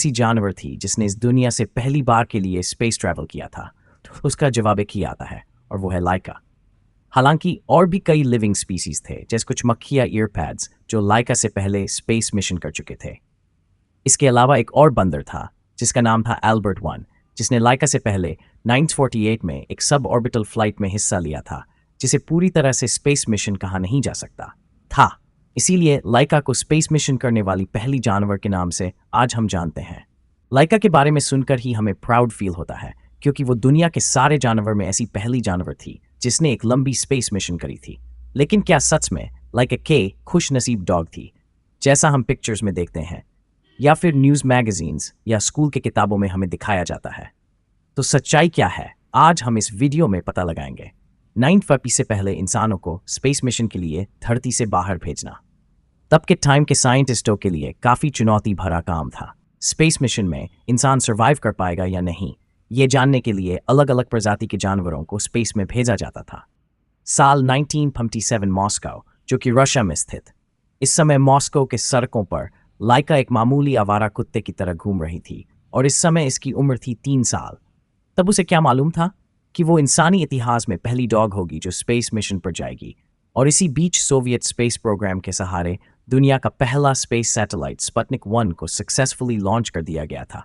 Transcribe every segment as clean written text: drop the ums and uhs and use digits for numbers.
ऐसी जानवर थी जिसने इस दुनिया से पहली बार के लिए स्पेस ट्रैवल किया था? तो उसका जवाब एक ही आता है और वो है लाइका। हालांकि और भी कई लिविंग स्पीसीज थे, जैसे कुछ मक्खी या ईयरपैड्स जो लाइका से पहले स्पेस मिशन कर चुके थे। इसके अलावा एक और बंदर था जिसका नाम था एल्बर्ट वन, जिसने लाइका से पहले 1948 में एक सब ऑर्बिटल फ्लाइट में हिस्सा लिया था, जिसे पूरी तरह से स्पेस मिशन कहा नहीं जा सकता था। इसीलिए लाइका को स्पेस मिशन करने वाली पहली जानवर के नाम से आज हम जानते हैं। लाइका के बारे में सुनकर ही हमें प्राउड फील होता है, क्योंकि वो दुनिया के सारे जानवर में ऐसी पहली जानवर थी जिसने एक लंबी स्पेस मिशन करी थी। लेकिन क्या सच में लाइका के खुश नसीब डॉग थी, जैसा हम पिक्चर्स में देखते हैं, या फिर न्यूज़ मैगजीन्स या स्कूल के किताबों में हमें दिखाया जाता है? तो सच्चाई क्या है, आज हम इस वीडियो में पता लगाएंगे। 9 से पहले इंसानों को स्पेस मिशन के लिए धरती से बाहर भेजना तब के टाइम के साइंटिस्टों के लिए काफ़ी चुनौती भरा काम था। स्पेस मिशन में इंसान सर्वाइव कर पाएगा या नहीं, ये जानने के लिए अलग अलग प्रजाति के जानवरों को स्पेस में भेजा जाता था। साल 1957 मॉस्को, जो कि रशिया में स्थित। इस समय मॉस्को के सड़कों पर लाइका एक मामूली आवारा कुत्ते की तरह घूम रही थी और इस समय इसकी उम्र थी 3 साल। तब उसे क्या मालूम था कि वो इंसानी इतिहास में पहली डॉग होगी जो स्पेस मिशन पर जाएगी। और इसी बीच सोवियत स्पेस प्रोग्राम के सहारे दुनिया का पहला स्पेस सैटेलाइट स्पुतनिक 1 को सक्सेसफुली लॉन्च कर दिया गया था।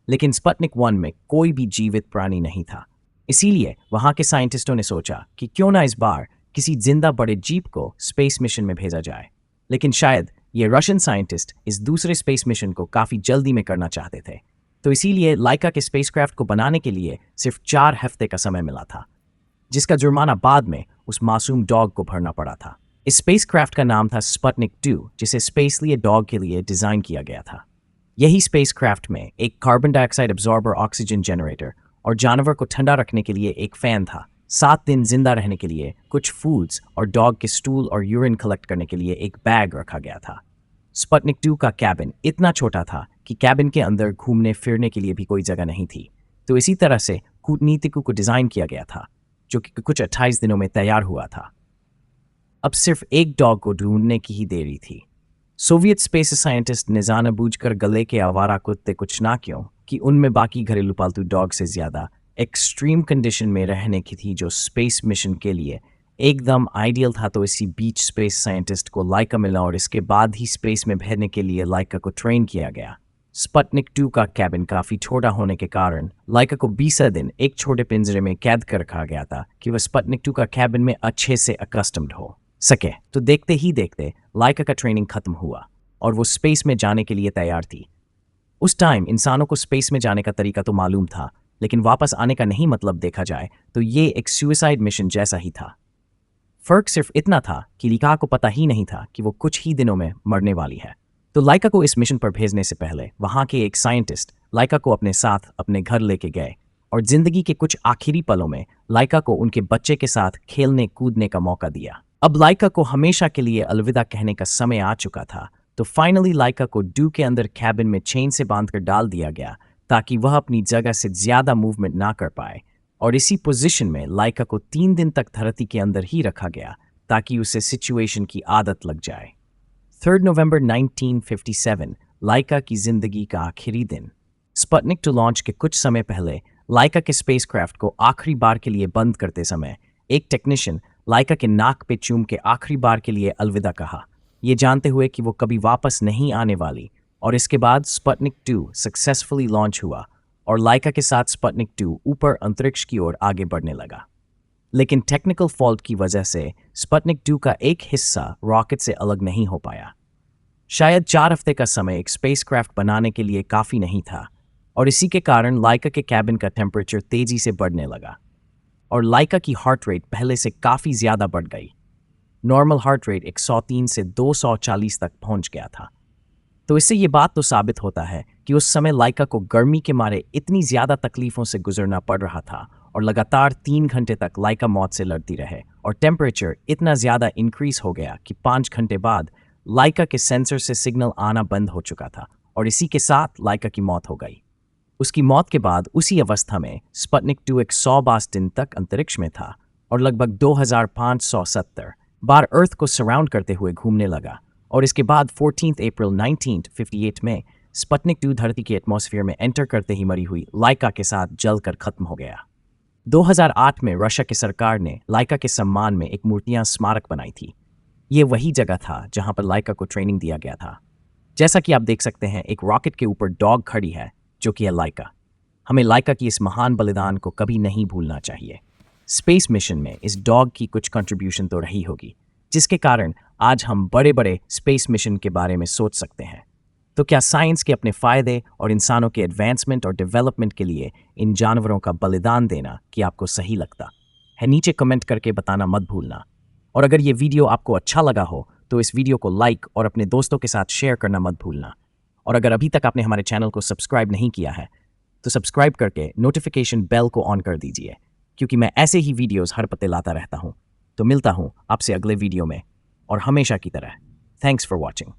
लेकिन स्पुतनिक 1 में कोई भी जीवित प्राणी नहीं था। इसीलिए वहां के साइंटिस्टों ने सोचा कि क्यों ना इस बार किसी जिंदा बड़े जीव को स्पेस मिशन में भेजा जाए। लेकिन शायद ये रशियन साइंटिस्ट इस दूसरे स्पेस मिशन को काफ़ी जल्दी में करना चाहते थे, तो इसीलिए लाइका के स्पेसक्राफ्ट को बनाने के लिए सिर्फ 4 हफ्ते का समय मिला था, जिसका जुर्माना बाद में उस मासूम डॉग को भरना पड़ा था। इस स्पेसक्राफ्ट का नाम था स्पुतनिक 2, जिसे स्पेसलिए डॉग के लिए डिज़ाइन किया गया था। यही स्पेसक्राफ्ट में एक carbon dioxide absorber oxygen generator और जानवर को ठंडा रखने के लिए एक फ़ैन था। 7 दिन जिंदा रहने के लिए कुछ फूड्स और डॉग के स्टूल और यूरिन कलेक्ट करने के लिए एक बैग रखा गया था। स्पुतनिक 2 का कैबिन इतना छोटा था कि कैबिन के अंदर घूमने फिरने के लिए भी कोई जगह नहीं थी। तो इसी तरह से कूटनीतिकों को डिज़ाइन किया गया था, जो कि कुछ 28 दिनों में तैयार हुआ था। अब सिर्फ एक डॉग को ढूंढने की ही देरी थी। सोवियत स्पेस साइंटिस्ट ने जानबूझकर गले के आवारा कुत्ते को चुना क्यों कि उनमें बाकी घरेलू पालतू डॉग से ज़्यादा एक्सट्रीम कंडीशन में रहने की थी, जो स्पेस मिशन के लिए एकदम आइडियल था। तो इसी बीच स्पेस साइंटिस्ट को लाइका मिला और इसके बाद ही स्पेस में भेजने के लिए लाइका को ट्रेन किया गया। स्पुतनिक 2 का कैबिन काफ़ी छोटा होने के कारण लाइका को 20 दिन एक छोटे पिंजरे में कैद कर रखा गया था कि वह स्पुतनिक 2 का कैबिन में अच्छे से अकस्टम्ड हो सके। तो देखते ही देखते लाइका का ट्रेनिंग खत्म हुआ और वो स्पेस में जाने के लिए तैयार थी। उस टाइम इंसानों को स्पेस में जाने का तरीका तो मालूम था, लेकिन वापस आने का नहीं मतलब देखा जाए तो ये एक सुसाइड मिशन जैसा ही था। फर्क सिर्फ इतना था कि लाइका को पता ही नहीं था कि वो कुछ ही दिनों में मरने वाली है। तो लाइका को इस मिशन पर भेजने से पहले वहाँ के एक साइंटिस्ट लाइका को अपने साथ अपने घर लेके गए और जिंदगी के कुछ आखिरी पलों में लाइका को उनके बच्चे के साथ खेलने कूदने का मौका दिया। अब लाइका को हमेशा के लिए अलविदा कहने का समय आ चुका था, तो फाइनली लाइका को डू के अंदर कैबिन में चेन से बांधकर डाल दिया गया ताकि वह अपनी जगह से ज़्यादा मूवमेंट ना कर पाए। और इसी पोजीशन में लाइका को 3 दिन तक धरती के अंदर ही रखा गया ताकि उसे सिचुएशन की आदत लग जाए। 3 नवंबर 1957 लाइका की जिंदगी का आखिरी दिन। स्पुतनिक 2 लॉन्च के कुछ समय पहले लाइका के स्पेसक्राफ्ट को आखिरी बार के लिए बंद करते समय एक टेक्नीशियन लाइका के नाक पे चूम के आखिरी बार के लिए अलविदा कहा, ये जानते हुए कि वो कभी वापस नहीं आने वाली। और इसके बाद स्पुतनिक 2 सक्सेसफुली लॉन्च हुआ और लाइका के साथ स्पुतनिक 2 ऊपर अंतरिक्ष की ओर आगे बढ़ने लगा। लेकिन टेक्निकल फॉल्ट की वजह से स्पुतनिक 2 का एक हिस्सा रॉकेट से अलग नहीं हो पाया। शायद 4 हफ्ते का समय एक स्पेसक्राफ्ट बनाने के लिए काफ़ी नहीं था और इसी के कारण लाइका के कैबिन का टेम्परेचर तेज़ी से बढ़ने लगा और लाइका की हार्ट रेट पहले से काफ़ी ज़्यादा बढ़ गई। नॉर्मल हार्ट रेट 103 से 240 तक पहुंच गया था। तो इससे ये बात तो साबित होता है कि उस समय लाइका को गर्मी के मारे इतनी ज़्यादा तकलीफ़ों से गुजरना पड़ रहा था और लगातार 3 घंटे तक लाइका मौत से लड़ती रहे और टेम्परेचर इतना ज़्यादा इंक्रीज़ हो गया कि 5 घंटे बाद लाइका के सेंसर से सिग्नल आना बंद हो चुका था और इसी के साथ लाइका की मौत हो गई। उसकी मौत के बाद उसी अवस्था में स्पुतनिक 2 122 दिन तक अंतरिक्ष में था और लगभग 2570 बार अर्थ को सराउंड करते हुए घूमने लगा और इसके बाद 14 अप्रैल 1958 में स्पुतनिक 2 धरती के एटमॉस्फेयर में एंटर करते ही मरी हुई लाइका के साथ जलकर खत्म हो गया। 2008 में रशिया की सरकार ने लाइका के सम्मान में एक मूर्तियां स्मारक बनाई थी। ये वही जगह था जहां पर लाइका को ट्रेनिंग दिया गया था। जैसा कि आप देख सकते हैं, एक रॉकेट के ऊपर डॉग खड़ी है जो कि है लाइका। हमें लाइका की इस महान बलिदान को कभी नहीं भूलना चाहिए। स्पेस मिशन में इस डॉग की कुछ कंट्रीब्यूशन तो रही होगी, जिसके कारण आज हम बड़े बड़े स्पेस मिशन के बारे में सोच सकते हैं। तो क्या साइंस के अपने फायदे और इंसानों के एडवांसमेंट और डेवलपमेंट के लिए इन जानवरों का बलिदान देना कि आपको सही लगता है? नीचे कमेंट करके बताना मत भूलना। और अगर ये वीडियो आपको अच्छा लगा हो तो इस वीडियो को लाइक और अपने दोस्तों के साथ शेयर करना मत भूलना। और अगर अभी तक आपने हमारे चैनल को सब्सक्राइब नहीं किया है तो सब्सक्राइब करके नोटिफिकेशन बेल को ऑन कर दीजिए, क्योंकि मैं ऐसे ही वीडियोस हर पते लाता रहता हूँ। तो मिलता हूँ आपसे अगले वीडियो में, और हमेशा की तरह थैंक्स फॉर वॉचिंग।